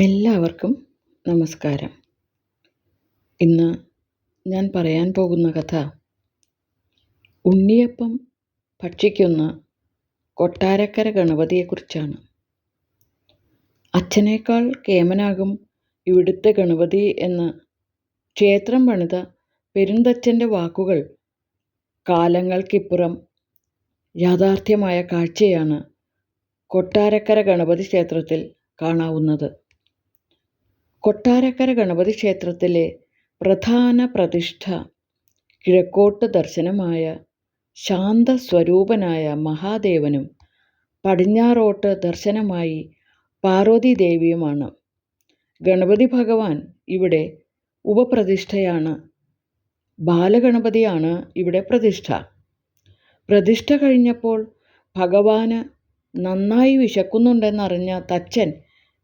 എല്ലാവർക്കും നമസ്കാരം. ഇന്ന് ഞാൻ പറയാൻ പോകുന്ന കഥ ഉണ്ണിയപ്പം ഭക്ഷിക്കുന്ന കൊട്ടാരക്കര ഗണപതിയെക്കുറിച്ചാണ്. അച്ഛനേക്കാൾ കേമനാകും ഇവിടുത്തെ ഗണപതി എന്ന് ക്ഷേത്രം പണിത പെരുന്തച്ഛൻ്റെ വാക്കുകൾ കാലങ്ങൾക്കിപ്പുറം യാഥാർത്ഥ്യമായ കാഴ്ചയാണ് കൊട്ടാരക്കര ഗണപതി ക്ഷേത്രത്തിൽ കാണാവുന്നത്. കൊട്ടാരക്കര ഗണപതി ക്ഷേത്രത്തിലെ പ്രധാന പ്രതിഷ്ഠ കിഴക്കോട്ട് ദർശനമായ ശാന്തസ്വരൂപനായ മഹാദേവനും പടിഞ്ഞാറോട്ട് ദർശനമായി പാർവതീദേവിയുമാണ്. ഗണപതി ഭഗവാൻ ഇവിടെ ഉപപ്രതിഷ്ഠയാണ്. ബാലഗണപതിയാണ് ഇവിടെ പ്രതിഷ്ഠ. പ്രതിഷ്ഠ കഴിഞ്ഞപ്പോൾ ഭഗവാന് നന്നായി വിശക്കുന്നുണ്ടെന്നറിഞ്ഞ തച്ചൻ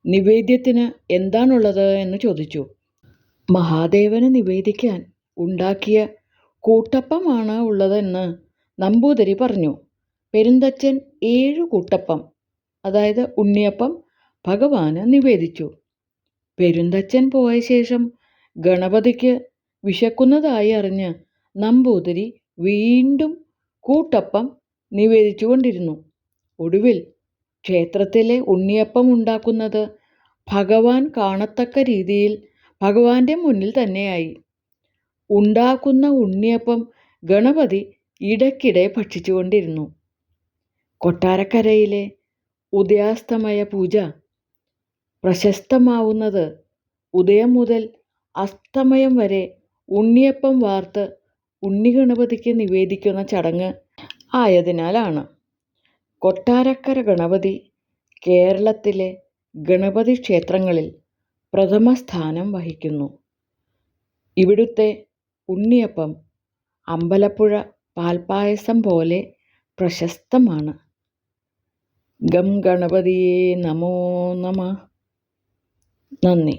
നിവേദ്യത്തിന് എന്താണുള്ളത് എന്ന് ചോദിച്ചു. മഹാദേവന് നിവേദിക്കാൻ ഉണ്ടാക്കിയ കൂട്ടപ്പമാണ് ഉള്ളതെന്ന് നമ്പൂതിരി പറഞ്ഞു. പെരുന്തച്ചൻ 7 കൂട്ടപ്പം, അതായത് ഉണ്ണിയപ്പം, ഭഗവാന് നിവേദിച്ചു. പെരുന്തച്ചൻ പോയ ശേഷം ഗണപതിക്ക് വിശക്കുന്നതായി അറിഞ്ഞ് നമ്പൂതിരി വീണ്ടും കൂട്ടപ്പം നിവേദിച്ചു കൊണ്ടിരുന്നു. ഒടുവിൽ ക്ഷേത്രത്തിലെ ഉണ്ണിയപ്പം ഉണ്ടാക്കുന്നത് ഭഗവാൻ കാണത്തക്ക രീതിയിൽ ഭഗവാന്റെ മുന്നിൽ തന്നെയായി. ഉണ്ടാക്കുന്ന ഉണ്ണിയപ്പം ഗണപതി ഇടയ്ക്കിടെ ഭക്ഷിച്ചുകൊണ്ടിരുന്നു. കൊട്ടാരക്കരയിലെ ഉദയാസ്തമയ പൂജ പ്രശസ്തമാവുന്നത് ഉദയം മുതൽ അസ്തമയം വരെ ഉണ്ണിയപ്പം വാർത്ത് ഉണ്ണിഗണപതിക്ക് നിവേദിക്കുന്ന ചടങ്ങ് ആയതിനാലാണ്. കൊട്ടാരക്കര ഗണപതി കേരളത്തിലെ ഗണപതി ക്ഷേത്രങ്ങളിൽ പ്രഥമ സ്ഥാനം വഹിക്കുന്നു. ഇവിടുത്തെ ഉണ്ണിയപ്പം അമ്പലപ്പുഴ പാൽപ്പായസം പോലെ പ്രശസ്തമാണ്. ഗം ഗണപതിയേ നമോ നമഃ. നന്ദി.